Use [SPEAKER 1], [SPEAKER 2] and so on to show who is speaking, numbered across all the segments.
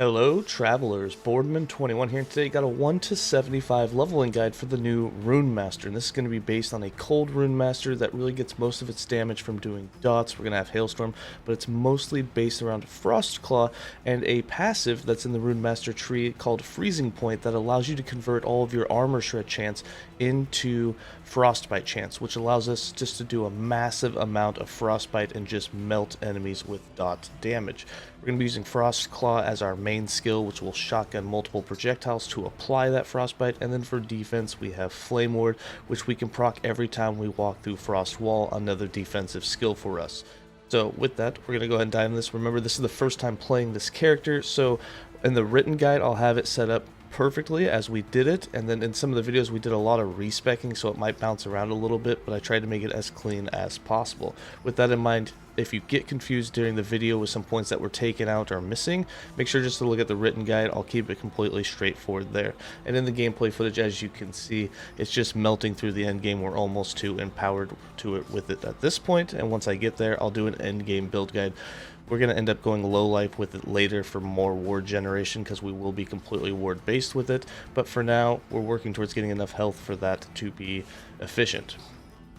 [SPEAKER 1] Hello travelers, Boardman21 here, and today got a 1 to 75 leveling guide for the new Runemaster, and this is going to be based on a cold Runemaster that really gets most of its damage from doing dots. We're going to have Hailstorm, but it's mostly based around Frostclaw and a passive that's in the Runemaster tree called Freezing Point that allows you to convert all of your armor shred chance into frostbite chance, which allows us just to do a massive amount of frostbite and just melt enemies with dot damage. We're going to be using Frostclaw as our main skill, which will shotgun multiple projectiles to apply that frostbite, and then for defense we have Flame Ward, which we can proc every time we walk through Frost Wall, another defensive skill for us. So with that, we're going to go ahead and dive in this. Remember, this is the first time playing this character, so in the written guide I'll have it set up perfectly as we did it, and then in some of the videos we did a lot of respecking, so it might bounce around a little bit, but I tried to make it as clean as possible. With that in mind, if you get confused during the video with some points that were taken out or missing, make sure just to look at the written guide. I'll keep it completely straightforward there. And in the gameplay footage, as you can see, it's just melting through the end game. We're almost too empowered to it with it at this point, and once I get there, I'll do an end game build guide. We're going to end up going low life with it later for more ward generation, because we will be completely ward based with it, but for now we're working towards getting enough health for that to be efficient.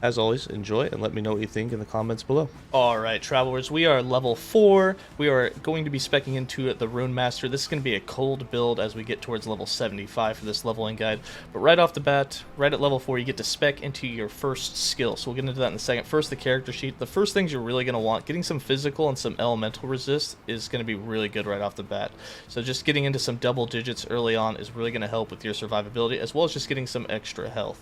[SPEAKER 1] As always, enjoy and let me know what you think in the comments below. Alright travelers, we are level 4. We are going to be speccing into the Runemaster. This is going to be a cold build as we get towards level 75 for this leveling guide. But right off the bat, right at level 4, you get to spec into your first skill. So we'll get into that in a second. First, the character sheet. The first things you're really going to want, getting some physical and some elemental resist is going to be really good right off the bat. So just getting into some double digits early on is really going to help with your survivability, as well as just getting some extra health.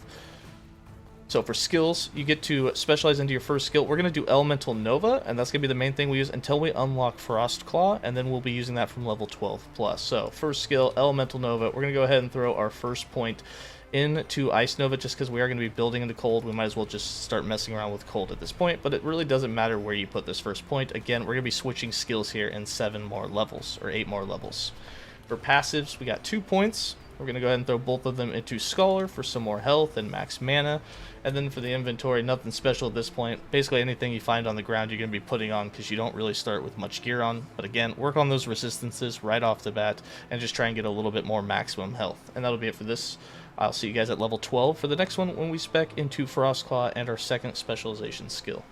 [SPEAKER 1] So for skills, you get to specialize into your first skill. We're going to do Elemental Nova, and that's going to be the main thing we use until we unlock Frostclaw, and then we'll be using that from level 12 plus. So first skill, Elemental Nova. We're going to go ahead and throw our first point into Ice Nova, just because we are going to be building into cold. We might as well just start messing around with cold at this point, but it really doesn't matter where you put this first point. Again, we're going to be switching skills here in 7 more levels, or 8 more levels. For passives, we got 2 points. We're going to go ahead and throw both of them into Scholar for some more health and max mana. And then for the inventory, nothing special at this point. Basically anything you find on the ground you're going to be putting on, because you don't really start with much gear on. But again, work on those resistances right off the bat and just try and get a little bit more maximum health. And that'll be it for this. I'll see you guys at level 12 for the next one when we spec into Frostclaw and our second specialization skill.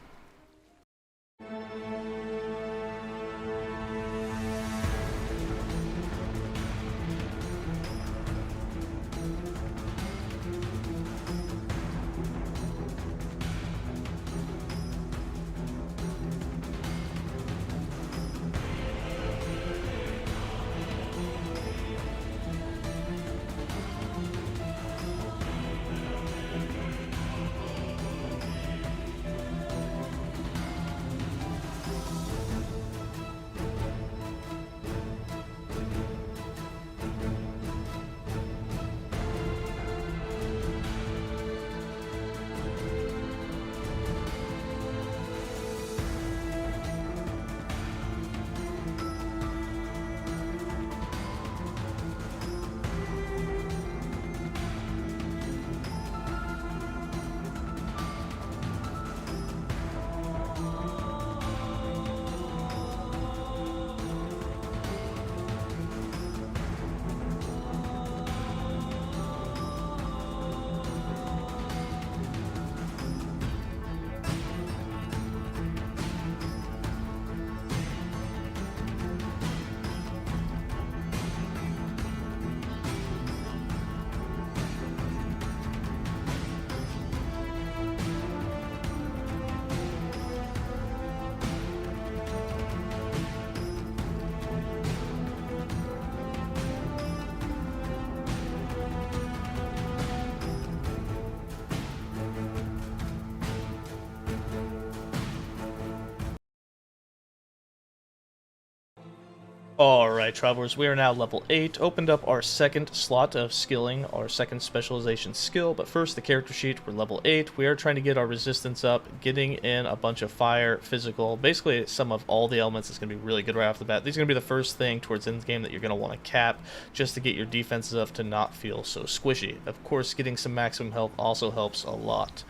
[SPEAKER 1] Alright travelers, we are now level 8, opened up our second slot of skilling, our second specialization skill, but first the character sheet, we're level 8, we are trying to get our resistance up, getting in a bunch of fire, physical, basically some of all the elements is going to be really good right off the bat. These are going to be the first thing towards endgame that you're going to want to cap, just to get your defenses up to not feel so squishy. Of course, getting some maximum health also helps a lot.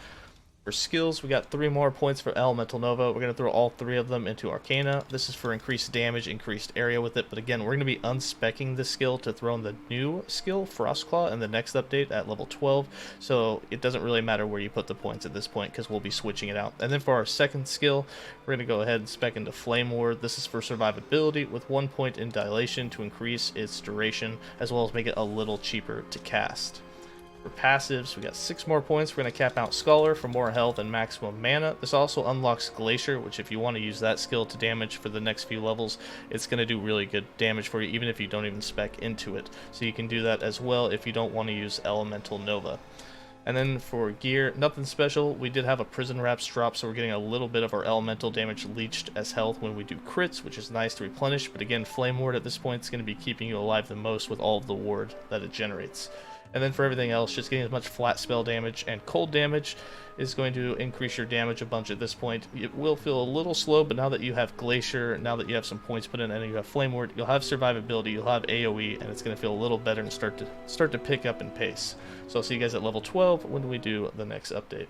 [SPEAKER 1] For skills, we got 3 more points for Elemental Nova. We're going to throw all 3 of them into Arcana. This is for increased damage, increased area with it, but again, we're going to be unspecking this skill to throw in the new skill, Frostclaw, in the next update at level 12, so it doesn't really matter where you put the points at this point because we'll be switching it out. And then for our second skill, we're going to go ahead and spec into Flame Ward. This is for survivability with 1 point in dilation to increase its duration, as well as make it a little cheaper to cast. For passives, we got 6 more points. We're going to cap out Scholar for more health and maximum mana. This also unlocks Glacier, which if you want to use that skill to damage for the next few levels, it's going to do really good damage for you, even if you don't even spec into it. So you can do that as well if you don't want to use Elemental Nova. And then for gear, nothing special. We did have a Prison Wraps drop, so we're getting a little bit of our elemental damage leached as health when we do crits, which is nice to replenish. But again, Flame Ward at this point is going to be keeping you alive the most with all of the ward that it generates. And then for everything else, just getting as much flat spell damage and cold damage is going to increase your damage a bunch at this point. It will feel a little slow, but now that you have Glacier, now that you have some points put in, and you have Flame Ward, you'll have survivability, you'll have AoE, and it's going to feel a little better and start to pick up in pace. So I'll see you guys at level 12 when we do the next update.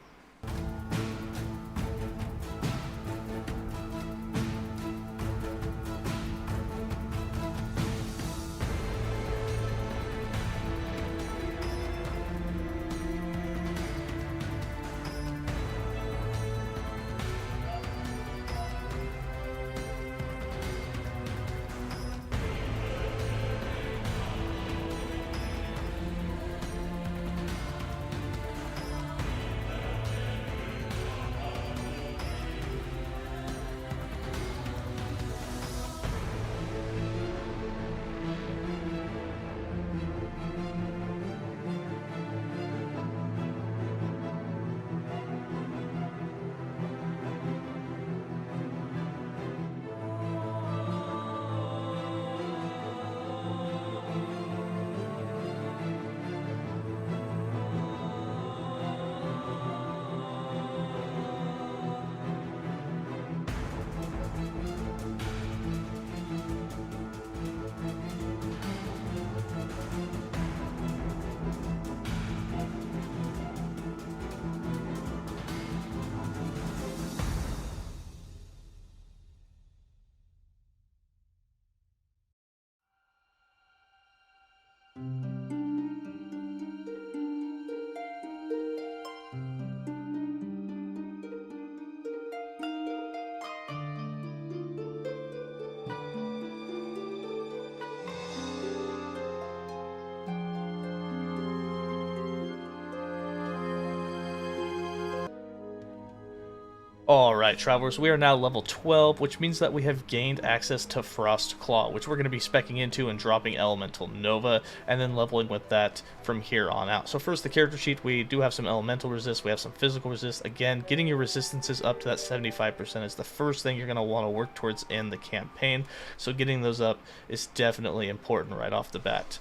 [SPEAKER 1] Alright, Travelers, we are now level 12, which means that we have gained access to Frostclaw, which we're going to be speccing into and dropping Elemental Nova, and then leveling with that from here on out. So first, the character sheet, we do have some elemental resist, we have some physical resist. Again, getting your resistances up to that 75% is the first thing you're going to want to work towards in the campaign, so getting those up is definitely important right off the bat.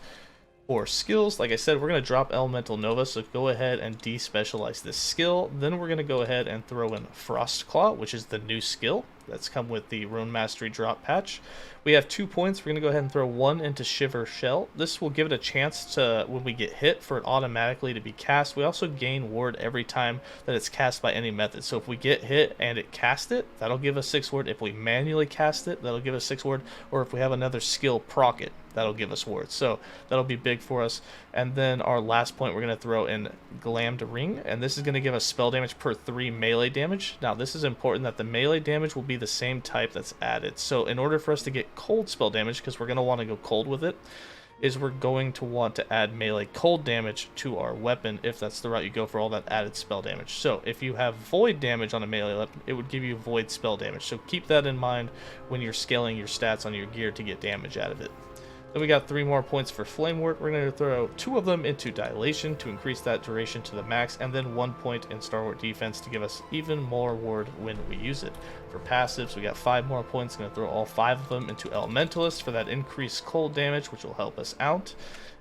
[SPEAKER 1] For skills, like I said, we're going to drop Elemental Nova, so go ahead and despecialize this skill. Then we're going to go ahead and throw in Frostclaw, which is the new skill that's come with the Rune Mastery drop patch. We have 2 points. We're going to go ahead and throw 1 into Shiver Shell. This will give it a chance to, when we get hit, for it automatically to be cast. We also gain ward every time that it's cast by any method. So if we get hit and it cast it, that'll give us 6 ward. If we manually cast it, that'll give us 6 ward. Or if we have another skill proc it, that'll give us ward. So that'll be big for us. And then our last point, we're going to throw in Glammed Ring, and this is going to give us spell damage per 3 melee damage. Now this is important that the melee damage will be the same type that's added. So in order for us to get cold spell damage, because we're going to want to go cold with it, is we're going to want to add melee cold damage to our weapon if that's the route you go for all that added spell damage. So if you have void damage on a melee weapon, it would give you void spell damage. So keep that in mind when you're scaling your stats on your gear to get damage out of it. Then we got 3 more points for Flame Ward. We're going to throw 2 of them into Dilation to increase that duration to the max, and then 1 point in Star Ward Defense to give us even more ward when we use it. For passives, we got 5 more points. Going to throw all 5 of them into Elementalist for that increased cold damage, which will help us out.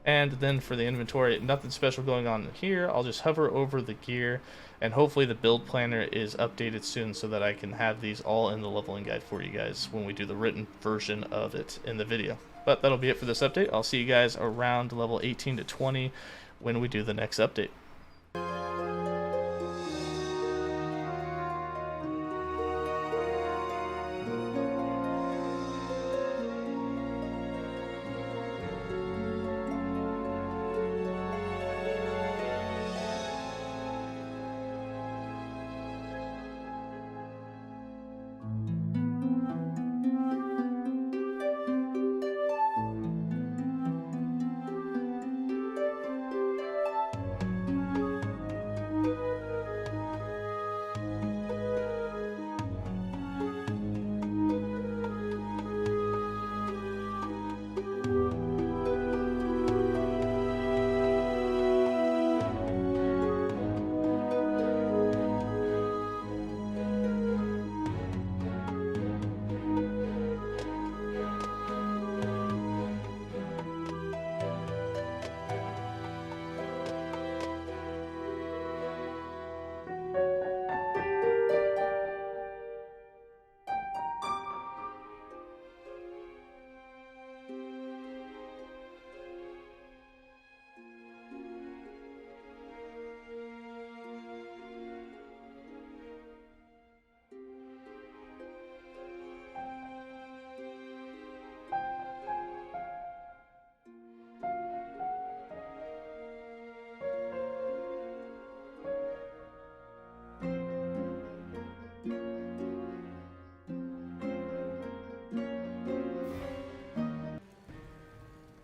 [SPEAKER 1] And then for the inventory, nothing special going on here. I'll just hover over the gear, and hopefully the build planner is updated soon so that I can have these all in the leveling guide for you guys when we do the written version of it in the video. But that'll be it for this update. I'll see you guys around level 18 to 20 when we do the next update.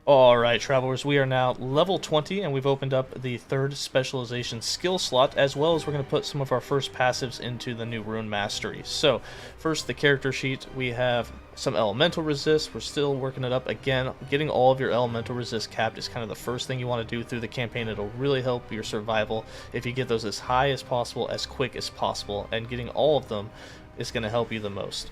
[SPEAKER 1] Alright, Travelers, we are now level 20, and we've opened up the third specialization skill slot, as well as we're going to put some of our first passives into the new Rune Mastery. So, first, the character sheet, we have some elemental resist. We're still working it up. Again, getting all of your elemental resist capped is kind of the first thing you want to do through the campaign. It'll really help your survival if you get those as high as possible, as quick as possible, and getting all of them is going to help you the most.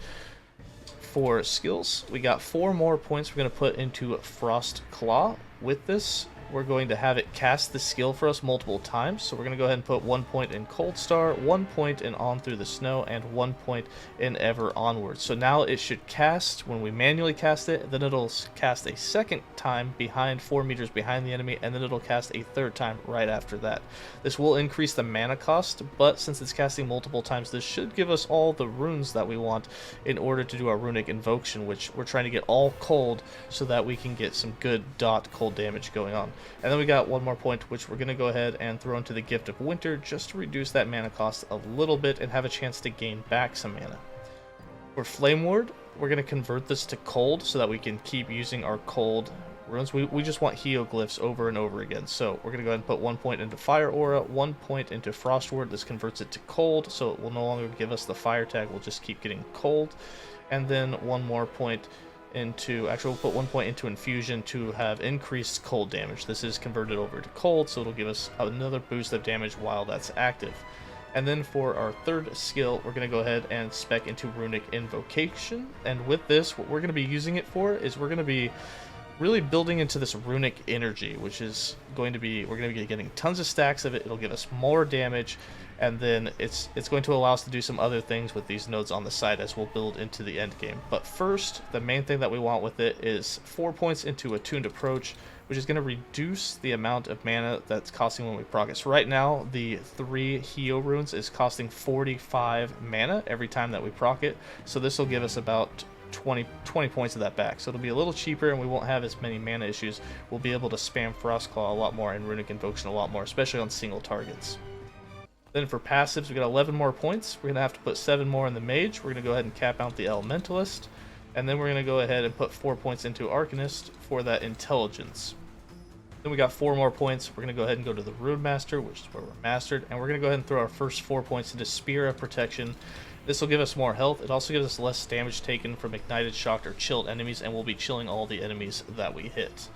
[SPEAKER 1] For skills, we got 4 more points we're going to put into Frost Claw. With this, we're going to have it cast the skill for us multiple times. So we're going to go ahead and put 1 point in Cold Star, 1 point in On Through the Snow, and 1 point in Ever Onward. So now it should cast when we manually cast it, then it'll cast a second time behind 4 meters behind the enemy, and then it'll cast a third time right after that. This will increase the mana cost, but since it's casting multiple times, this should give us all the runes that we want in order to do our runic invocation, which we're trying to get all cold so that we can get some good dot cold damage going on. And then we got 1 more point, which we're going to go ahead and throw into the Gift of Winter just to reduce that mana cost a little bit and have a chance to gain back some mana. For Flame Ward, we're going to convert this to cold so that we can keep using our cold runes. We just want hieroglyphs over and over again. So we're going to go ahead and put 1 point into Fire Aura, 1 point into Frost Ward. This converts it to cold, so it will no longer give us the fire tag. We'll just keep getting cold. And then 1 more point into, actually we'll put 1 point into Infusion to have increased cold damage. This is converted over to cold, so it'll give us another boost of damage while that's active. And then for our third skill, we're going to go ahead and spec into Runic Invocation. And with this, what we're going to be using it for is we're going to be really building into this runic energy, which is going to be, we're going to be getting tons of stacks of it. It'll give us more damage, and then it's going to allow us to do some other things with these nodes on the side as we'll build into the end game. But first, the main thing that we want with it is 4 points into Attuned Approach, which is going to reduce the amount of mana that's costing when we proc it. So right now, the 3 𝐲𝐿 runes is costing 45 mana every time that we proc it, so this will give us about 20 points of that back. So it'll be a little cheaper and we won't have as many mana issues. We'll be able to spam Frostclaw a lot more and Runic Invocation a lot more, especially on single targets. Then for passives, we got 11 more points. We're going to have to put 7 more in the Mage. We're going to go ahead and cap out the Elementalist. And then we're going to go ahead and put 4 points into Arcanist for that Intelligence. Then we got 4 more points. We're going to go ahead and go to the Runemaster, which is where we're mastered. And we're going to go ahead and throw our first 4 points into Spear of Protection. This will give us more health. It also gives us less damage taken from ignited, shocked, or chilled enemies, and we'll be chilling all the enemies that we hit.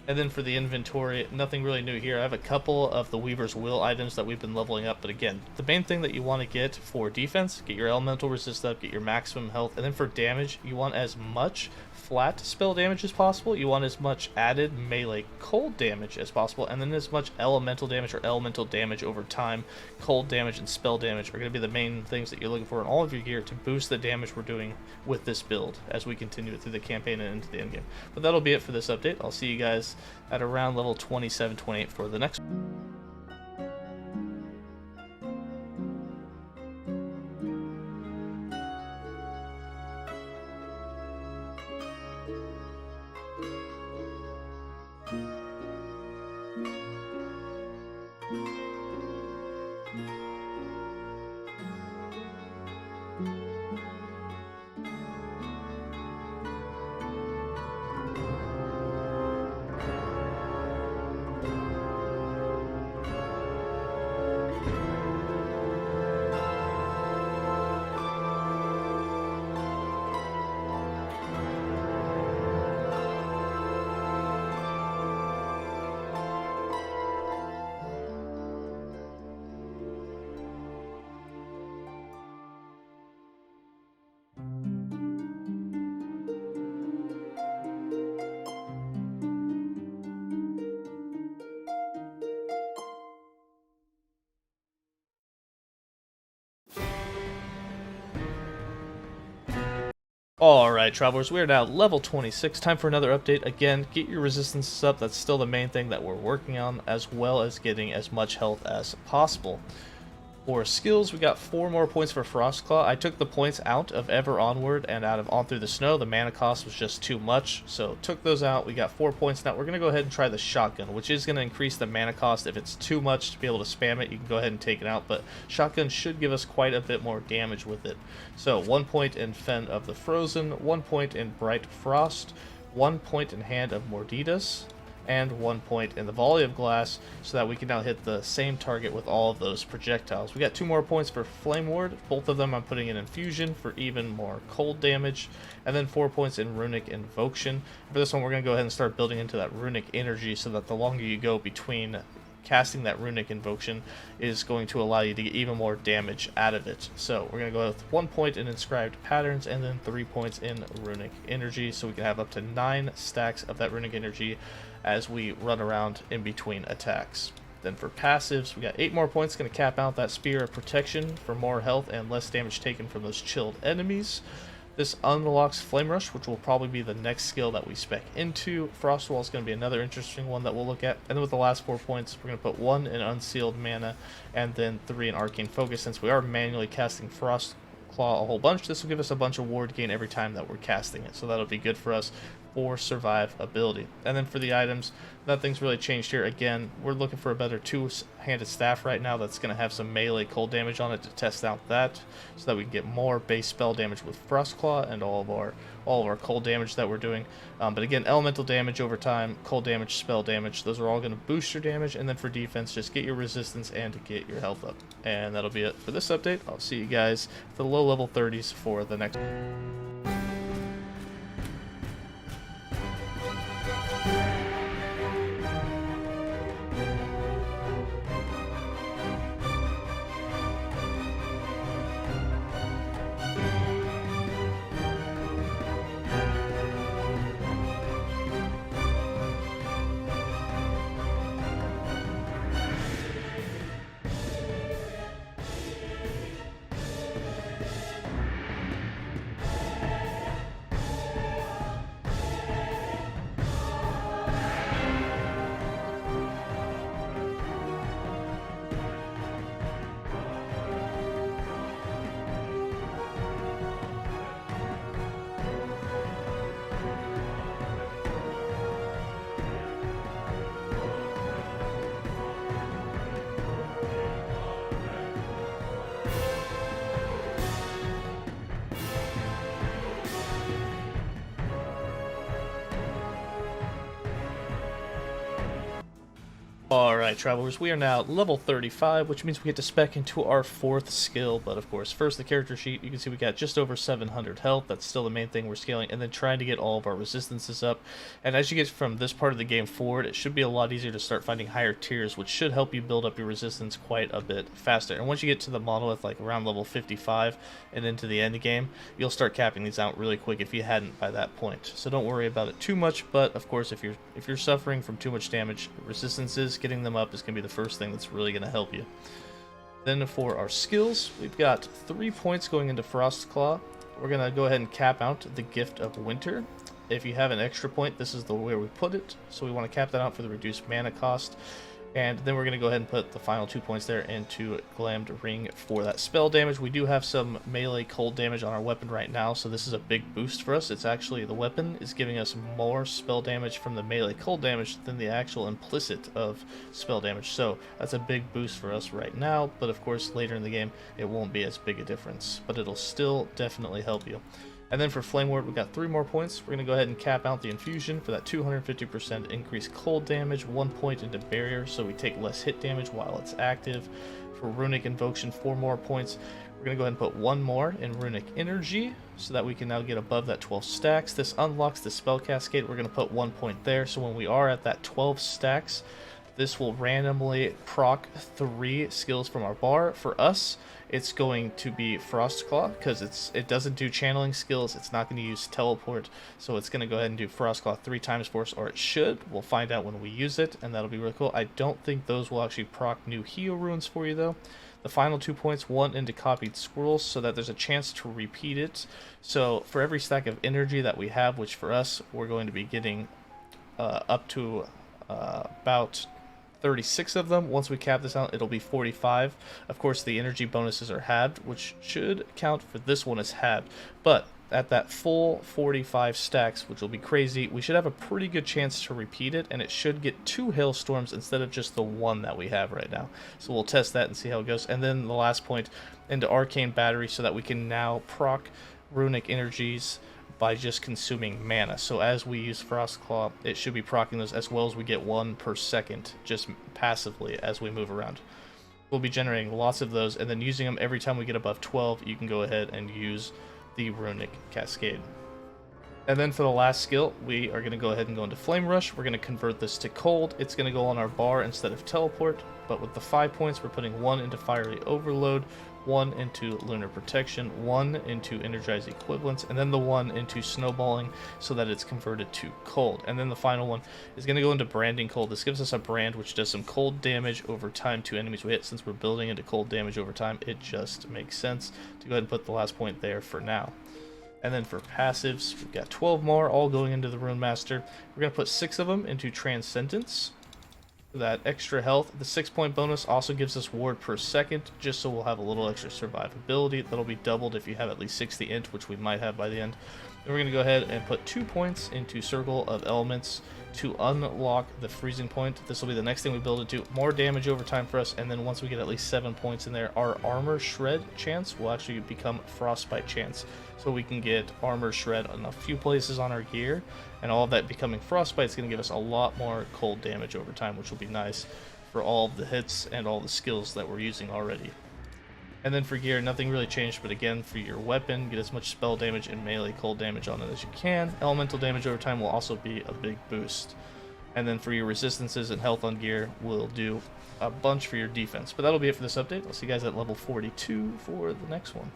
[SPEAKER 1] And then for the inventory, nothing really new here. I have a couple of the Weaver's Will items that we've been leveling up, but again, the main thing that you want to get for defense, get your elemental resist up, get your maximum health, and then for damage, you want as much flat spell damage as possible, you want as much added melee cold damage as possible, and then as much elemental damage or elemental damage over time. Cold damage and spell damage are going to be the main things that you're looking for in all of your gear to boost the damage we're doing with this build as we continue it through the campaign and into the endgame. But that'll be it for this update. I'll see you guys at around level 27-28 for the next one. Alright, Travelers, we are now level 26. Time for another update. Again, get your resistances up. That's still the main thing that we're working on, as well as getting as much health as possible. For skills, we got 4 more points for Frostclaw. I took the points out of Ever Onward and out of On Through the Snow. The mana cost was just too much, so took those out. We got 4 points. Now we're going to go ahead and try the Shotgun, which is going to increase the mana cost. If it's too much to be able to spam it, you can go ahead and take it out, but Shotgun should give us quite a bit more damage with it. So 1 point in Fen of the Frozen, 1 point in Bright Frost, 1 point in Hand of Mordidas, and 1 point in the Volley of Glass, so that we can now hit the same target with all of those projectiles. We got 2 more points for Flame Ward. Both of them I'm putting in Infusion for even more cold damage, and then 4 points in Runic Invocation. For this one, we're going to go ahead and start building into that Runic Energy, so that the longer you go between casting that Runic Invocation is going to allow you to get even more damage out of it. So we're going to go with 1 point in Inscribed Patterns and then 3 points in Runic Energy, so we can have up to 9 stacks of that Runic Energy as we run around in between attacks. Then for passives, we got 8 more points, going to cap out that Spear of Protection for more health and less damage taken from those chilled enemies. This unlocks Flame Rush, which will probably be the next skill that we spec into. Frost Wall is going to be another interesting one that we'll look at. And then with the last 4 points, we're going to put 1 in Unsealed Mana and then 3 in Arcane Focus. Since we are manually casting Frost Claw a whole bunch, this will give us a bunch of ward gain every time that we're casting it. So that'll be good for us for survivability. And then for the items, nothing's really changed here. Again, we're looking for a better 2-handed staff right now that's going to have some melee cold damage on it to test out that, so that we can get more base spell damage with Frost Claw and all of our cold damage that we're doing. But again, elemental damage over time, cold damage, spell damage, those are all going to boost your damage. And then for defense, just get your resistance and to get your health up. And that'll be it for this update. I'll see you guys for the low level 30s for the next one. Alright, travelers, we are now level 35, which means we get to spec into our 4th skill. But of course, first the character sheet, you can see we got just over 700 health. That's still the main thing we're scaling, and then trying to get all of our resistances up. And as you get from this part of the game forward, it should be a lot easier to start finding higher tiers, which should help you build up your resistance quite a bit faster. And once you get to the monolith, like around level 55 and into the end game, you'll start capping these out really quick if you hadn't by that point. So don't worry about it too much. But of course, if you're suffering from too much damage, resistances, getting them up is going to be the first thing that's really going to help you. Then for our skills, we've got 3 points going into Frost Claw. We're going to go ahead and cap out the Gift of Winter. If you have an extra point, this is the way we put it. So we want to cap that out for the reduced mana cost. And then we're going to go ahead and put the final 2 points there into Glammed Ring for that spell damage. We do have some melee cold damage on our weapon right now, so this is a big boost for us. It's actually, the weapon is giving us more spell damage from the melee cold damage than the actual implicit of spell damage. So that's a big boost for us right now, but of course later in the game it won't be as big a difference, but it'll still definitely help you. And then for Flame Ward, we've got 3 more points. We're going to go ahead and cap out the Infusion for that 250% increased cold damage, 1 point into Barrier, so we take less hit damage while it's active. For Runic Invocation, 4 more points. We're going to go ahead and put 1 more in Runic Energy, so that we can now get above that 12 stacks. This unlocks the Spell Cascade. We're going to put 1 point there, so when we are at that 12 stacks, this will randomly proc 3 skills from our bar. For us, it's going to be Frost Claw, because it doesn't do channeling skills. It's not going to use teleport, so it's going to go ahead and do Frost Claw 3 times for us, or it should. We'll find out when we use it, and that'll be really cool. I don't think those will actually proc new Heal runes for you, though. The final 2 points, 1 into Copied Scrolls, so that there's a chance to repeat it. So for every stack of energy that we have, which for us, we're going to be getting up to about 36 of them. Once we cap this out, it'll be 45. Of course, the energy bonuses are halved, which should count for this one as halved. But at that full 45 stacks, which will be crazy, we should have a pretty good chance to repeat it, and it should get 2 hailstorms instead of just the 1 that we have right now. So we'll test that and see how it goes. And then the last point into Arcane Battery, so that we can now proc Runic Energies by just consuming mana. So as we use Frost Claw, it should be proccing those as well as we get 1 per second just passively as we move around. We'll be generating lots of those, and then using them every time we get above 12, you can go ahead and use the Runic Cascade. And then for the last skill, we are going to go ahead and go into Flame Rush. We're going to convert this to cold. It's going to go on our bar instead of teleport, but with the 5 points, we're putting 1 into Fiery Overload, 1 into Lunar Protection, 1 into Energize Equivalents, and then the 1 into Snowballing so that it's converted to cold. And then the final one is going to go into Branding Cold. This gives us a brand which does some cold damage over time to enemies we hit. Since we're building into cold damage over time, it just makes sense to go ahead and put the last point there for now. And then for passives, we've got 12 more, all going into the Runemaster. We're going to put 6 of them into Transcendence. That extra health. The 6-point bonus also gives us ward per second, just so we'll have a little extra survivability. That'll be doubled if you have at least 60 int, which we might have by the end. Then we're going to go ahead and put 2 points into Circle of Elements to unlock the freezing point. This will be the next thing we build it to. More damage over time for us, and then once we get at least 7 points in there, our armor shred chance will actually become frostbite chance. So we can get armor shred in a few places on our gear, and all of that becoming frostbite is going to give us a lot more cold damage over time, which will be nice for all of the hits and all the skills that we're using already. And then for gear, nothing really changed, but again, for your weapon, get as much spell damage and melee cold damage on it as you can. Elemental damage over time will also be a big boost. And then for your resistances and health on gear, we'll do a bunch for your defense. But that'll be it for this update. I'll see you guys at level 42 for the next one.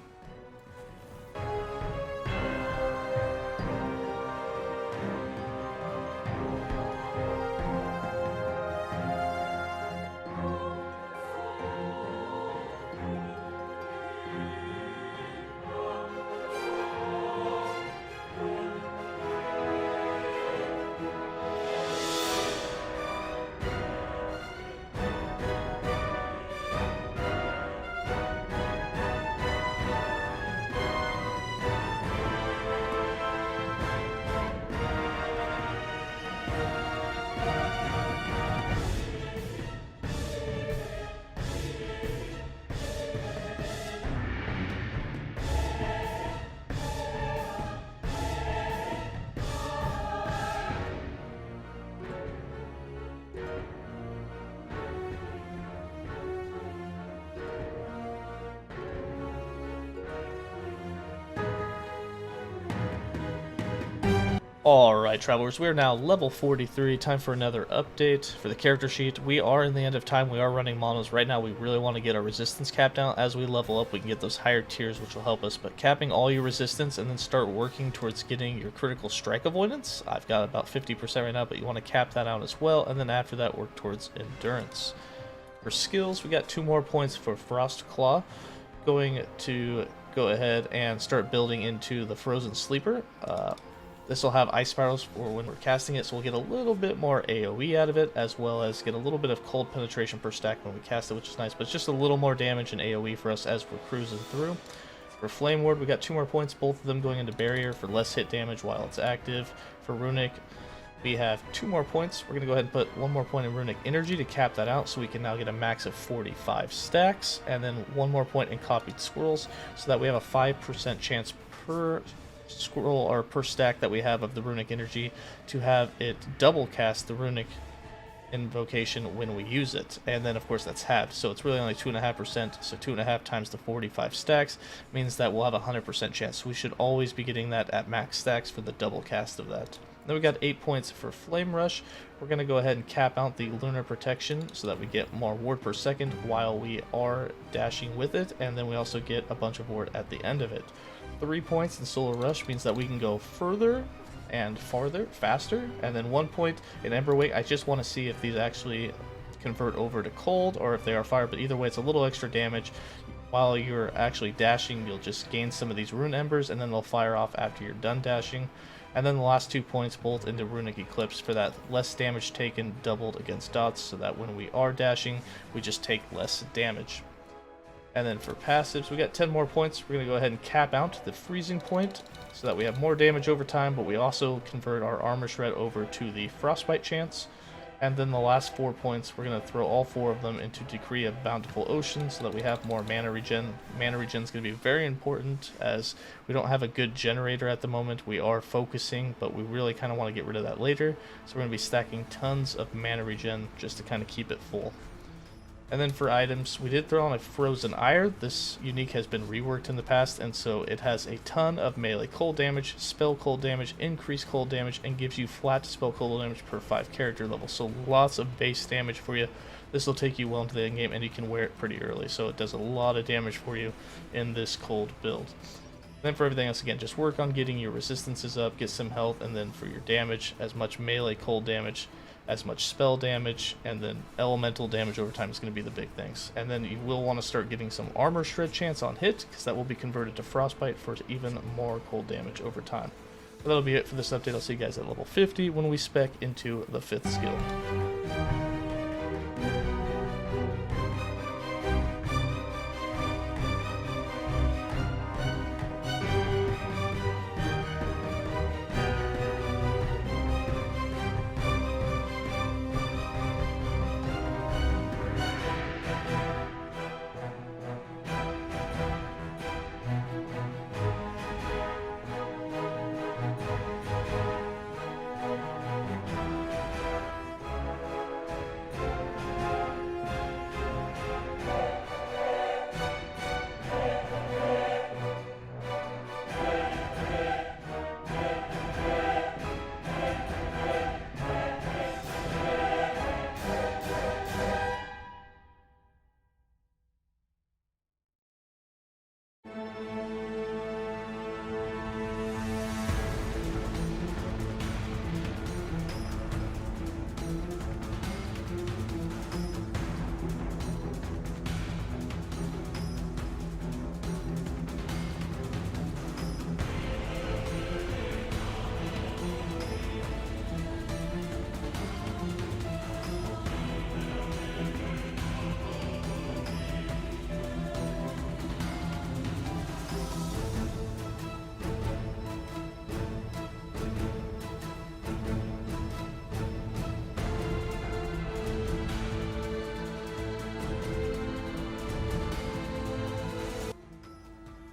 [SPEAKER 1] Alright, travelers, we are now level 43. Time for another update. For the character sheet, we are in the end of time. We are running monos. Right now, we really want to get our resistance cap down. As we level up, we can get those higher tiers, which will help us. But capping all your resistance and then start working towards getting your critical strike avoidance. I've got about 50% right now, but you want to cap that out as well. And then after that, work towards endurance. For skills, we got 2 more points for Frost Claw. Going to go ahead and start building into the Frozen Sleeper. This will have ice spirals for when we're casting it, so we'll get a little bit more AoE out of it, as well as get a little bit of cold penetration per stack when we cast it, which is nice, but it's just a little more damage and AoE for us as we're cruising through. For Flame Ward, we got 2 more points, both of them going into Barrier for less hit damage while it's active. For Runic, we have 2 more points. We're going to go ahead and put 1 more point in Runic Energy to cap that out, so we can now get a max of 45 stacks, and then 1 more point in Copied Squirrels, so that we have a 5% chance per scroll or per stack that we have of the Runic Energy to have it double cast the Runic Invocation when we use it. And then of course that's halved, so it's really only 2.5%, so 2.5 times the 45 stacks means that we'll have a 100% chance. So we should always be getting that at max stacks for the double cast of that. Then we got 8 points for Flame Rush. We're going to go ahead and cap out the Lunar Protection so that we get more ward per second while we are dashing with it, and then we also get a bunch of ward at the end of it. 3 points in Solar Rush means that we can go further and farther, faster, and then 1 point in Ember Wake. I just want to see if these actually convert over to cold or if they are fire, but either way it's a little extra damage. While you're actually dashing, you'll just gain some of these Rune Embers, and then they'll fire off after you're done dashing. And then the last 2 points bolt into Runic Eclipse for that less damage taken doubled against dots, so that when we are dashing, we just take less damage. And then for passives, we got 10 more points. We're going to go ahead and cap out the freezing point so that we have more damage over time, but we also convert our armor shred over to the frostbite chance. And then the last 4 points, we're going to throw all 4 of them into Decree of Bountiful Ocean so that we have more mana regen. Mana regen is going to be very important as we don't have a good generator at the moment. We are focusing, but we really kind of want to get rid of that later. So we're going to be stacking tons of mana regen just to kind of keep it full. And then for items, we did throw on a Frozen Ire. This unique has been reworked in the past, and so it has a ton of melee cold damage, spell cold damage, increased cold damage, and gives you flat spell cold damage per 5 character level. So lots of base damage for you. This will take you well into the end game, and you can wear it pretty early. So it does a lot of damage for you in this cold build. Then for everything else, again, just work on getting your resistances up, get some health, and then for your damage, as much melee cold damage, as much spell damage, and then elemental damage over time is going to be the big things. And then you will want to start getting some armor shred chance on hit, because that will be converted to frostbite for even more cold damage over time. But that'll be it for this update. I'll see you guys at level 50 when we spec into the 5th skill.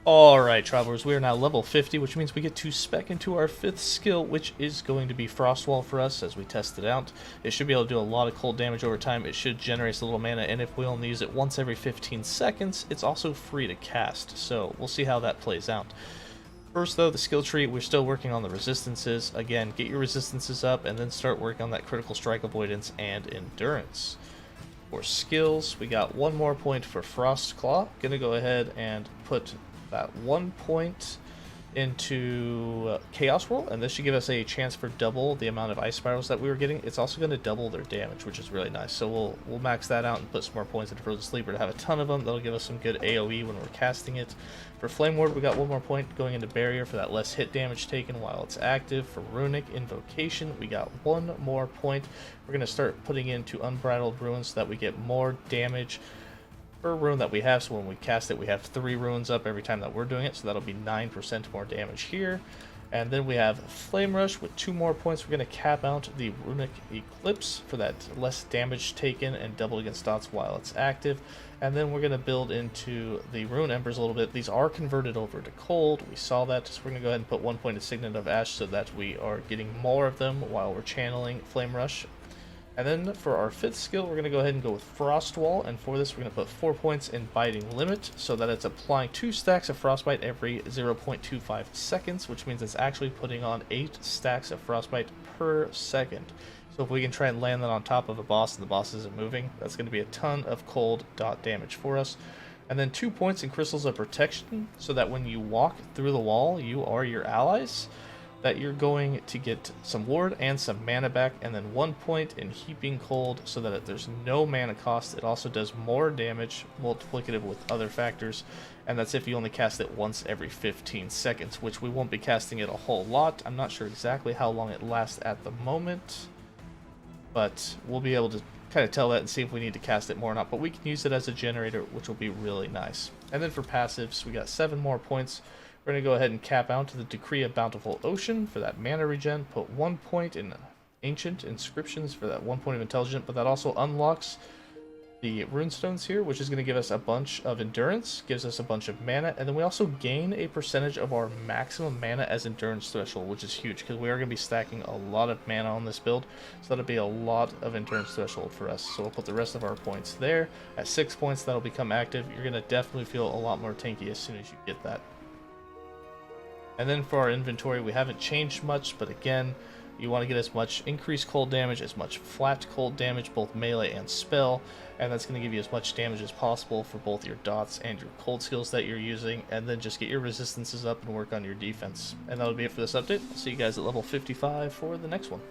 [SPEAKER 1] Alright, Travelers, we are now level 50, which means we get to spec into our 5th skill, which is going to be Frostwall for us as we test it out. It should be able to do a lot of cold damage over time. It should generate a little mana, and if we only use it once every 15 seconds, it's also free to cast. So we'll see how that plays out. First, though, the skill tree, we're still working on the resistances. Again, get your resistances up, and then start working on that critical strike avoidance and endurance. For skills, we got 1 more point for Frost Claw. Gonna go ahead and put that 1 point into Chaos Whirl, and this should give us a chance for double the amount of ice spirals that we were getting. It's also going to double their damage, which is really nice. So we'll max that out and put some more points into Frozen Sleeper to have a ton of them. That'll give us some good AoE when we're casting it. For Flame Ward, we got 1 more point going into Barrier for that less hit damage taken while it's active. For Runic Invocation, we got 1 more point. We're going to start putting into Unbridled Ruins so that we get more damage per rune that we have. So when we cast it, we have 3 runes up every time that we're doing it, so that'll be 9% more damage here. And then we have Flame Rush with 2 more points. We're going to cap out the Runic Eclipse for that less damage taken and double against dots while it's active. And then we're going to build into the Rune Embers a little bit. These are converted over to cold. We saw that, so we're going to go ahead and put 1 point of Signet of Ash so that we are getting more of them while we're channeling Flame Rush. And then for our 5th skill, we're going to go ahead and go with Frost Wall, and for this we're going to put 4 points in Biting Limit, so that it's applying 2 stacks of Frostbite every 0.25 seconds, which means it's actually putting on 8 stacks of Frostbite per second. So if we can try and land that on top of a boss and the boss isn't moving, that's going to be a ton of cold dot damage for us. And then 2 points in Crystals of Protection, so that when you walk through the wall, you are your allies. That you're going to get some ward and some mana back, and then 1 point in Heaping Cold so that there's no mana cost. It also does more damage, multiplicative with other factors, and that's if you only cast it once every 15 seconds, which we won't be casting it a whole lot. I'm not sure exactly how long it lasts at the moment, but we'll be able to kind of tell that and see if we need to cast it more or not, but we can use it as a generator, which will be really nice. And then for passives, we got 7 more points. We're going to go ahead and cap out to the Decree of Bountiful Ocean for that mana regen, put 1 point in ancient inscriptions for that 1 point of intelligence, but that also unlocks the runestones here, which is going to give us a bunch of endurance, gives us a bunch of mana, and then we also gain a percentage of our maximum mana as endurance threshold, which is huge because we are going to be stacking a lot of mana on this build, so that'll be a lot of endurance threshold for us. So we'll put the rest of our points there. At 6 points, that'll become active. You're going to definitely feel a lot more tanky as soon as you get that. And then for our inventory, we haven't changed much, but again, you want to get as much increased cold damage, as much flat cold damage, both melee and spell, and that's going to give you as much damage as possible for both your dots and your cold skills that you're using, and then just get your resistances up and work on your defense. And that'll be it for this update. I'll see you guys at level 55 for the next one.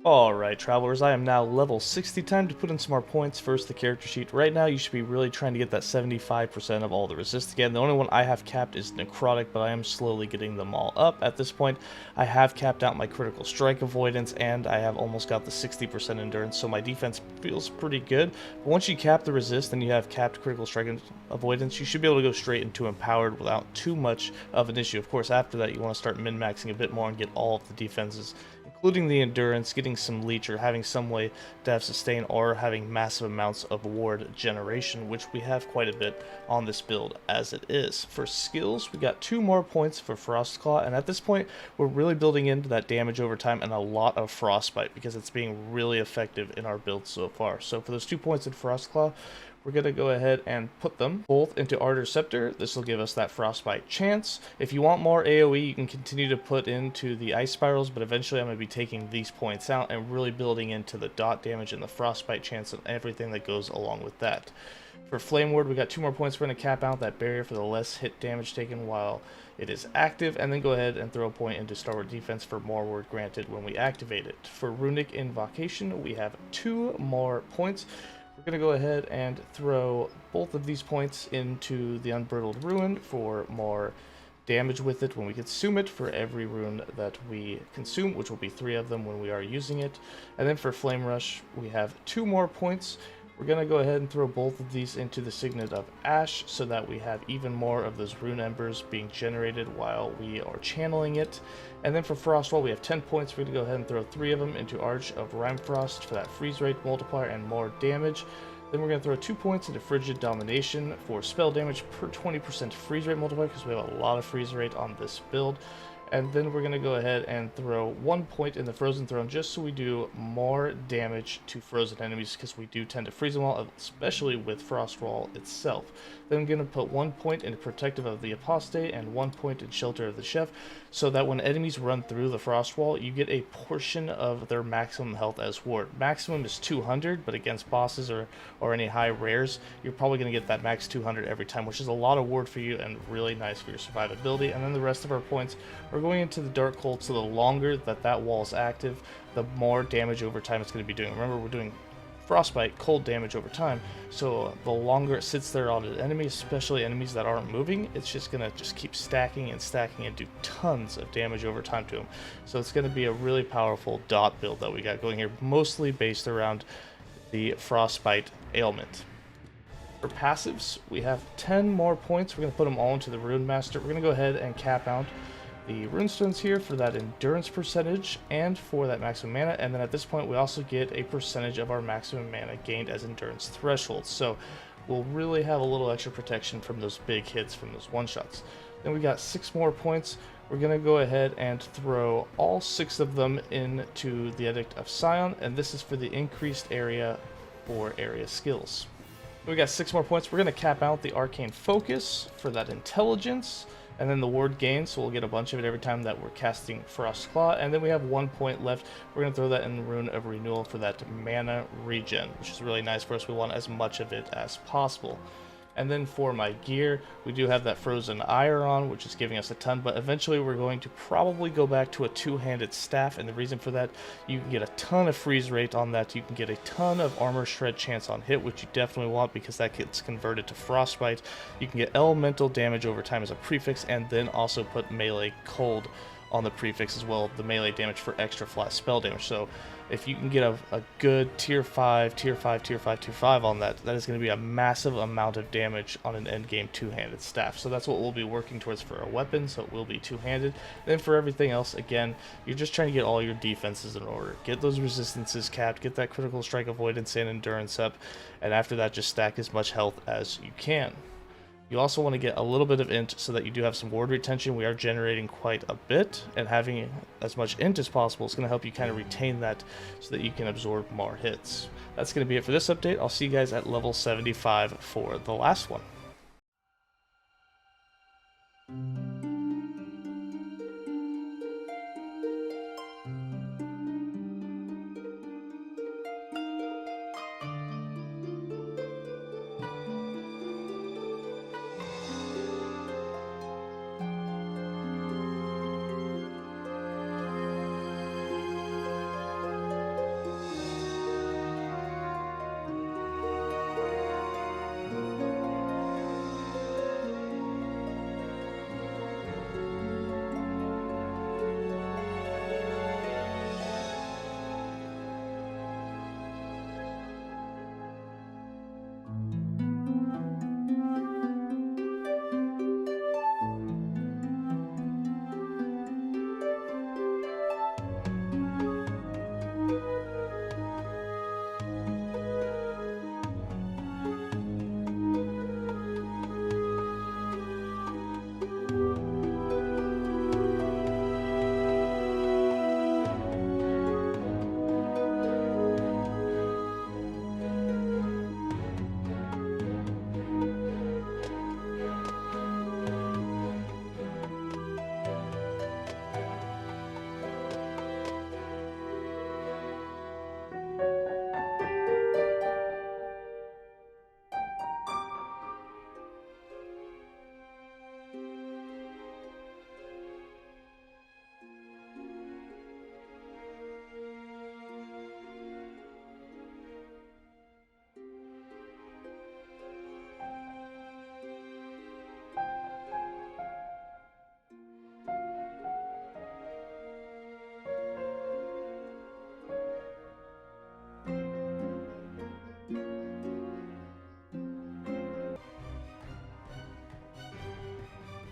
[SPEAKER 1] Alright, travelers, I am now level 60. Time to put in some more points. First, the character sheet. Right now, you should be really trying to get that 75% of all the resist again. The only one I have capped is necrotic, but I am slowly getting them all up. At this point, I have capped out my critical strike avoidance, and I have almost got the 60% endurance, so my defense feels pretty good. But once you cap the resist and you have capped critical strike avoidance, you should be able to go straight into empowered without too much of an issue. Of course, after that, you want to start min-maxing a bit more and get all of the defenses, including the endurance, getting some leech, or having some way to have sustain, or having massive amounts of ward generation, which we have quite a bit on this build as it is. For skills, we got 2 more points for Frostclaw, and at this point, we're really building into that damage over time and a lot of Frostbite, because it's being really effective in our build so far. So for those 2 points in Frostclaw, we're going to go ahead and put them both into Ardor Scepter. This will give us that Frostbite chance. If you want more AoE, you can continue to put into the Ice Spirals, but eventually I'm going to be taking these points out and really building into the dot damage and the Frostbite chance and everything that goes along with that. For Flame Ward, we got 2 more points. We're going to cap out that barrier for the less hit damage taken while it is active, and then go ahead and throw a point into Starward Defense for more ward granted when we activate it. For Runic Invocation, we have 2 more points. We're going to go ahead and throw both of these points into the Unbridled Ruin for more damage with it when we consume it for every rune that we consume, which will be 3 of them when we are using it. And then for Flame Rush, we have 2 more points. We're going to go ahead and throw both of these into the Signet of Ash so that we have even more of those rune embers being generated while we are channeling it. And then for Frostwall, we have 10 points. We're going to go ahead and throw 3 of them into Arch of Rimefrost for that freeze rate multiplier and more damage. Then we're going to throw 2 points into Frigid Domination for spell damage per 20% freeze rate multiplier, because we have a lot of freeze rate on this build. And then we're going to go ahead and throw 1 point in the Frozen Throne just so we do more damage to frozen enemies, because we do tend to freeze them all, especially with Frost Wall itself. Then I'm going to put 1 point in Protective of the Apostate and 1 point in Shelter of the Chef, so that when enemies run through the Frost Wall, you get a portion of their maximum health as ward. Maximum is 200, but against bosses or any high rares, you're probably going to get that max 200 every time, which is a lot of ward for you and really nice for your survivability. And then the rest of our points are going into the Dark Cold, so the longer that wall is active, the more damage over time it's going to be doing. Remember, we're doing frostbite, cold damage over time, so the longer it sits there on an enemy, especially enemies that aren't moving, it's just going to keep stacking and stacking and do tons of damage over time to them. So it's going to be a really powerful dot build that we got going here, mostly based around the frostbite ailment. For passives, we have 10 more points. We're going to put them all into the Runemaster. We're going to go ahead and cap out the runestones here for that endurance percentage and for that maximum mana, and then at this point we also get a percentage of our maximum mana gained as endurance thresholds, so we'll really have a little extra protection from those big hits from those one-shots. Then we got 6 more points. We're going to go ahead and throw all 6 of them into the Edict of Scion, and this is for the increased area for area skills. We got 6 more points. We're going to cap out the Arcane Focus for that intelligence, and then the ward gain, so we'll get a bunch of it every time that we're casting Frost Claw. And then we have 1 point left. We're going to throw that in the Rune of Renewal for that mana regen, which is really nice for us. We want as much of it as possible. And then for my gear, we do have that Frozen Ire on, which is giving us a ton, but eventually we're going to probably go back to a two-handed staff, and the reason for that, you can get a ton of freeze rate on that, you can get a ton of armor shred chance on hit, which you definitely want because that gets converted to frostbite. You can get elemental damage over time as a prefix, and then also put melee cold on the prefix as well, the melee damage for extra flat spell damage. So if you can get a good tier 5 on that, that is going to be a massive amount of damage on an endgame two-handed staff. So that's what we'll be working towards for our weapon, so it will be two-handed. Then for everything else, again, you're just trying to get all your defenses in order. Get those resistances capped, get that critical strike avoidance and endurance up, and after that just stack as much health as you can. You also want to get a little bit of int so that you do have some ward retention. We are generating quite a bit, and having as much int as possible is going to help you kind of retain that so that you can absorb more hits. That's going to be it for this update. I'll see you guys at level 75 for the last one.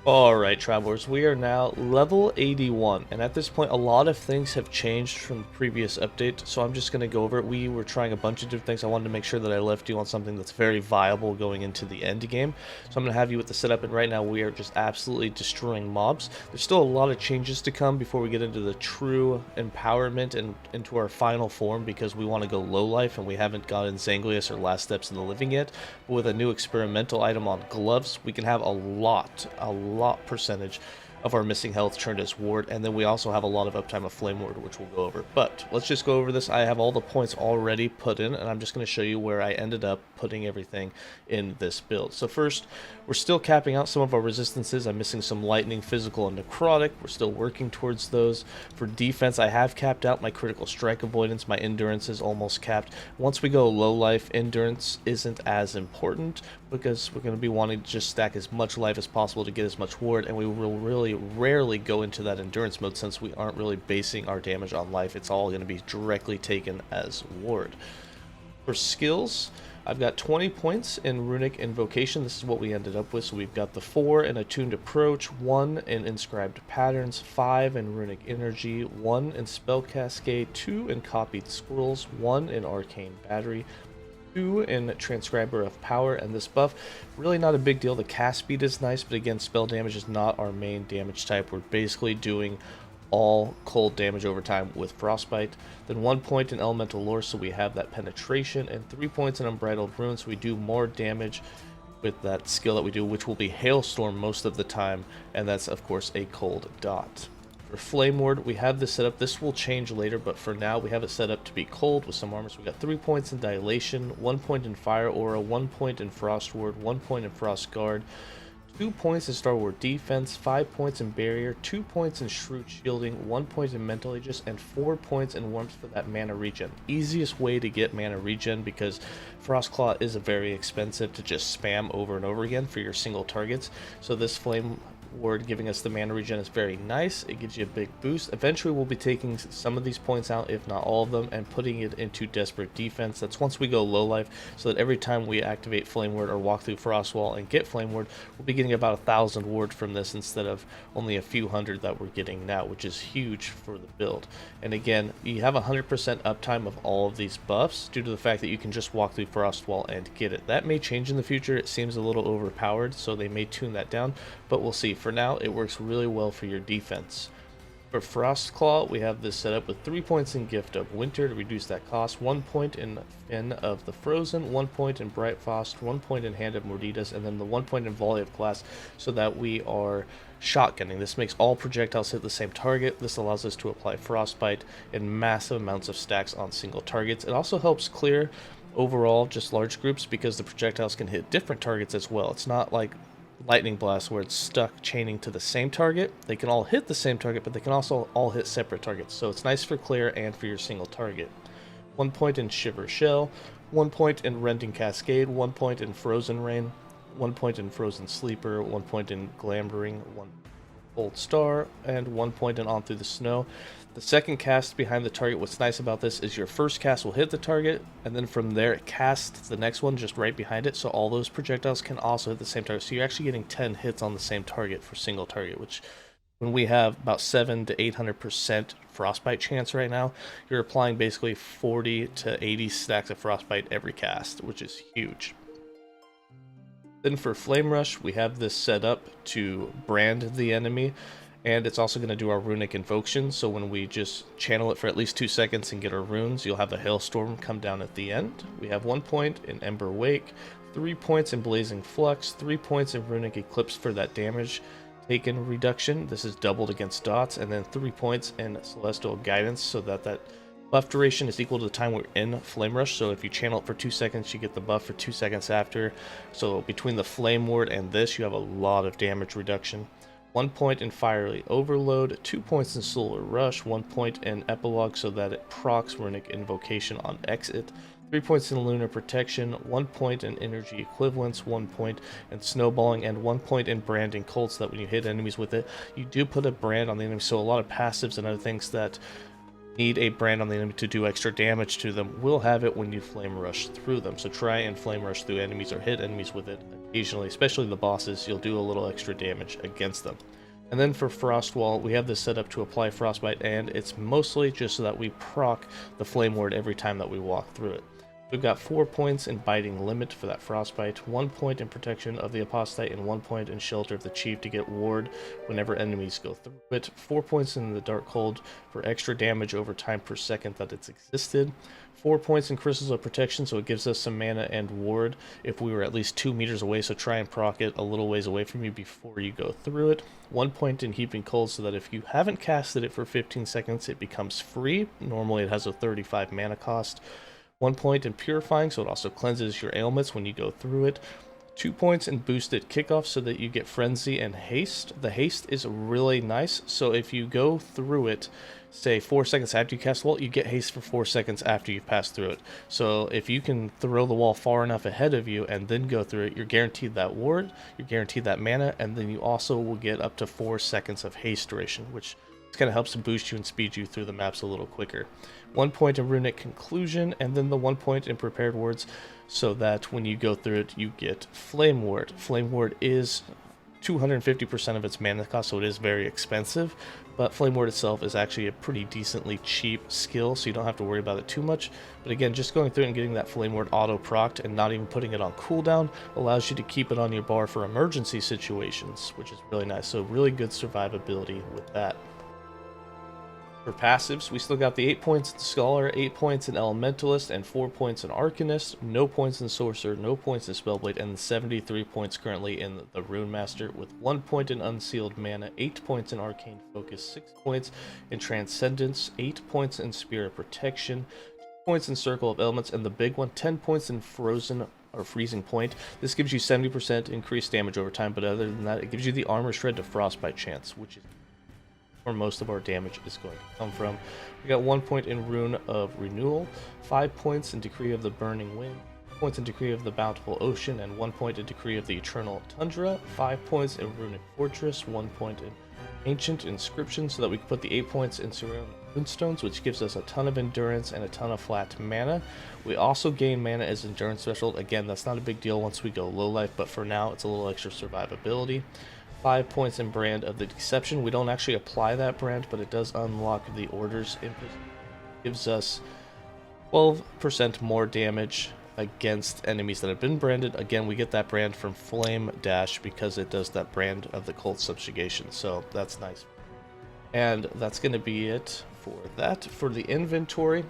[SPEAKER 1] Alright, Travelers, we are now level 81, and at this point a lot of things have changed from the previous update, so I'm just going to go over it. We were trying a bunch of different things. I wanted to make sure that I left you on something that's very viable going into the end game, so I'm going to have you with the setup, and right now we are just absolutely destroying mobs. There's still a lot of changes to come before we get into the true empowerment and into our final form, because we want to go low life, and we haven't gotten 𝐓𝐤𝐬𝐻 or Last Steps in the Living yet, but with a new experimental item on gloves, we can have a lot percentage of our missing health turned as ward, and then we also have a lot of uptime of flame ward, which we'll go over. But let's just go over this. I have all the points already put in, and I'm just going to show you where I ended up putting everything in this build. So first, we're still capping out some of our resistances. I'm missing some lightning, physical, and necrotic. We're still working towards those. For defense, I have capped out my critical strike avoidance. My endurance is almost capped. Once we go low life, endurance isn't as important, because we're going to be wanting to just stack as much life as possible to get as much ward, and we will really rarely go into that endurance mode since we aren't really basing our damage on life. It's all going to be directly taken as ward. For skills, I've got 20 points in Runic Invocation. This is what we ended up with. So we've got the 4 in Attuned Approach, 1 in Inscribed Patterns, 5 in Runic Energy, 1 in Spell Cascade, 2 in Copied Scrolls, 1 in Arcane Battery, 2 in Transcriber of Power, and this buff, really not a big deal. The cast speed is nice, but again, spell damage is not our main damage type. We're basically doing all cold damage over time with Frostbite. Then 1 point in Elemental Lore, so we have that penetration, and 3 points in Unbridled Ruin, so we do more damage with that skill that we do, which will be Hailstorm most of the time, and that's of course a cold dot. For Flame Ward, we have this set up. This will change later, but for now we have it set up to be cold with some armor. So we got 3 points in Dilation, 1 point in Fire Aura, 1 point in Frost Ward, 1 point in Frost Guard, 2 points in Star Ward Defense, 5 points in Barrier, 2 points in Shrewd Shielding, 1 point in Mental Aegis, and 4 points in Warmth for that mana regen. Easiest way to get mana regen, because Frostclaw is very expensive to just spam over and over again for your single targets. So this Flame Ward giving us the mana regen is very nice. It gives you a big boost. Eventually we'll be taking some of these points out, if not all of them, and putting it into Desperate Defense. That's once we go low life, so that every time we activate Flame Ward or walk through Frost Wall and get Flame Ward, we'll be getting about 1,000 ward from this instead of only a few hundred that we're getting now, which is huge for the build. And again, you have 100% uptime of all of these buffs due to the fact that you can just walk through Frost Wall and get it. That may change in the future. It seems a little overpowered, so they may tune that down, but we'll see. For now, it works really well for your defense. For Frostclaw, we have this set up with 3 points in Gift of Winter to reduce that cost, 1 point in Fin of the Frozen, 1 point in Bright Frost, 1 point in Hand of Mordidas, and then the 1 point in Volley of Glass, so that we are shotgunning. This makes all projectiles hit the same target. This allows us to apply Frostbite in massive amounts of stacks on single targets. It also helps clear overall just large groups, because the projectiles can hit different targets as well. It's not like Lightning Blast where it's stuck chaining to the same target. They can all hit the same target, but they can also all hit separate targets, so it's nice for clear and for your single target. 1 point in Shiver Shell, 1 point in Rending Cascade, 1 point in Frozen Rain, 1 point in Frozen Sleeper, 1 point in Glambering, 1 Cold Star, and 1 point in On Through the Snow. The second cast behind the target, what's nice about this is your first cast will hit the target, and then from there it casts the next one just right behind it, so all those projectiles can also hit the same target. So you're actually getting 10 hits on the same target for single target, which when we have about 700 to 800% frostbite chance right now, you're applying basically 40 to 80 stacks of frostbite every cast, which is huge. Then for Flame Rush, we have this set up to brand the enemy, and it's also going to do our runic invocation, so when we just channel it for at least 2 seconds and get our runes, you'll have a hailstorm come down at the end. We have 1 point in Ember Wake, 3 points in Blazing Flux, 3 points in Runic Eclipse for that damage taken reduction. This is doubled against dots, and then 3 points in Celestial Guidance, so that buff duration is equal to the time we're in Flame Rush. So if you channel it for 2 seconds, you get the buff for 2 seconds after. So between the Flame Ward and this, you have a lot of damage reduction. 1 point in Fiery Overload, 2 points in Solar Rush, 1 point in Epilogue so that it procs Runic Invocation on exit, 3 points in Lunar Protection, 1 point in Energy Equivalence, 1 point in Snowballing, and 1 point in Branding Cold, so that when you hit enemies with it, you do put a brand on the enemy. So a lot of passives and other things that need a brand on the enemy to do extra damage to them, will have it when you flame rush through them. So try and flame rush through enemies or hit enemies with it occasionally, especially the bosses. You'll do a little extra damage against them. And then for Frost Wall, we have this set up to apply Frostbite, and it's mostly just so that we proc the Flame Ward every time that we walk through it. We've got 4 points in biting limit for that frostbite, 1 point in protection of the apostate, and 1 point in shelter of the chief to get ward whenever enemies go through it, 4 points in the dark hold for extra damage over time per second that it's existed, 4 points in crystals of protection, so it gives us some mana and ward if we were at least 2 meters away, so try and proc it a little ways away from you before you go through it, 1 point in heaping cold so that if you haven't casted it for 15 seconds it becomes free. Normally it has a 35 mana cost. 1 point in purifying, so it also cleanses your ailments when you go through it. 2 points in boosted kickoff so that you get frenzy and haste. The haste is really nice, so if you go through it, say 4 seconds after you cast the wall, you get haste for 4 seconds after you've passed through it. So if you can throw the wall far enough ahead of you and then go through it, you're guaranteed that ward, you're guaranteed that mana, and then you also will get up to 4 seconds of haste duration, which kind of helps to boost you and speed you through the maps a little quicker. 1 point in runic conclusion, and then the 1 point in prepared wards so that when you go through it you get flame ward. Flame ward is 250% of its mana cost, so it is very expensive, but flame ward itself is actually a pretty decently cheap skill, so you don't have to worry about it too much. But again, just going through and getting that flame ward auto procced and not even putting it on cooldown allows you to keep it on your bar for emergency situations, which is really nice. So really good survivability with that. For passives, we still got the 8 points in Scholar, 8 points in Elementalist, and 4 points in Arcanist, no points in Sorcerer, no points in Spellblade, and 73 points currently in the Runemaster, with 1 point in Unsealed Mana, 8 points in Arcane Focus, 6 points in Transcendence, 8 points in Spirit Protection, 2 points in Circle of Elements, and the big one, 10 points in Frozen or Freezing Point. This gives you 70% increased damage over time, but other than that, it gives you the Armor Shred to Frostbite chance, which is where most of our damage is going to come from. We got 1 point in Rune of Renewal, 5 points in Decree of the Burning Wind, 2 points in Decree of the Bountiful Ocean, and 1 point in Decree of the Eternal Tundra, 5 points in Runic Fortress, 1 point in Ancient Inscription, so that we can put the 8 points in Ceremonial Runestones, which gives us a ton of endurance and a ton of flat mana. We also gain mana as endurance threshold. Again, that's not a big deal once we go low life, but for now it's a little extra survivability. 5 points in Brand of the Deception. We don't actually apply that brand, but it does unlock the orders. It gives us 12% more damage against enemies that have been branded. Again, we get that brand from Flame Dash because it does that brand of the cult subjugation, so that's nice. And that's going to be it for that. For the inventory,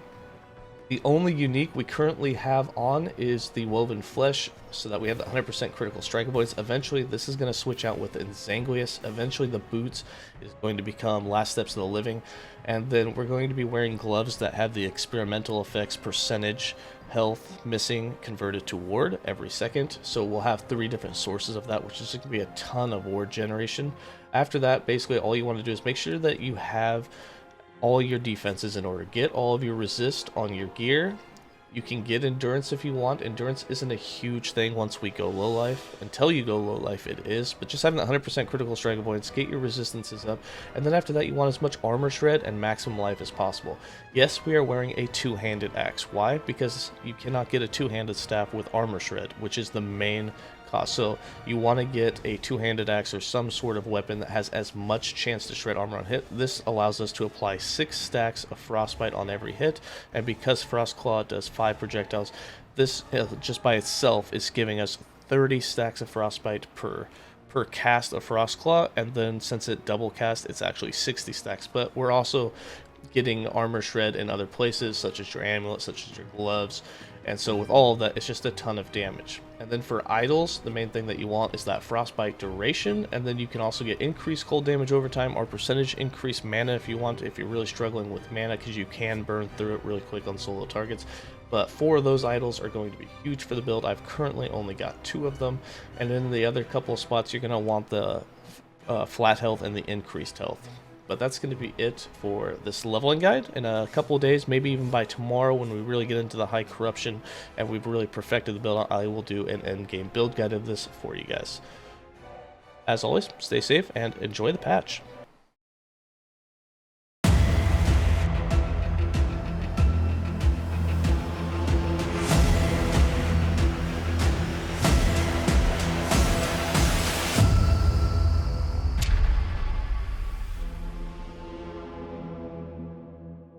[SPEAKER 1] the only unique we currently have on is the Woven Flesh, so that we have the 100% critical strike avoidance. Eventually, this is going to switch out with 𝐬𝐭𝐴𝑔𝐠. Eventually, the boots is going to become Last Steps of the Living, and then we're going to be wearing gloves that have the experimental effects percentage health missing converted to ward every second. So we'll have 3 different sources of that, which is going to be a ton of ward generation. After that, basically all you want to do is make sure that you have all your defenses in order. Get all of your resist on your gear. You can get endurance if you want. Endurance isn't a huge thing once we go low life. Until you go low life it is, but just having the 100% critical strike avoidance, get your resistances up, and then after that you want as much armor shred and maximum life as possible. Yes, we are wearing a two-handed axe. Why? Because you cannot get a two-handed staff with armor shred, which is the main cost. So you want to get a two-handed axe or some sort of weapon that has as much chance to shred armor on hit. This allows us to apply 6 stacks of frostbite on every hit, and because Frost Claw does 5 projectiles, this just by itself is giving us 30 stacks of frostbite per cast of Frost Claw, and then since it double cast, it's actually 60 stacks. But we're also getting armor shred in other places, such as your amulet, such as your gloves, and so with all of that, it's just a ton of damage. And then for idols, the main thing that you want is that frostbite duration, and then you can also get increased cold damage over time or percentage increased mana if you want, if you're really struggling with mana, because you can burn through it really quick on solo targets. But 4 of those idols are going to be huge for the build. I've currently only got 2 of them, and in the other couple of spots you're going to want the flat health and the increased health. But that's going to be it for this leveling guide. In a couple of days, maybe even by tomorrow, when we really get into the high corruption and we've really perfected the build, I will do an endgame build guide of this for you guys. As always, stay safe and enjoy the patch.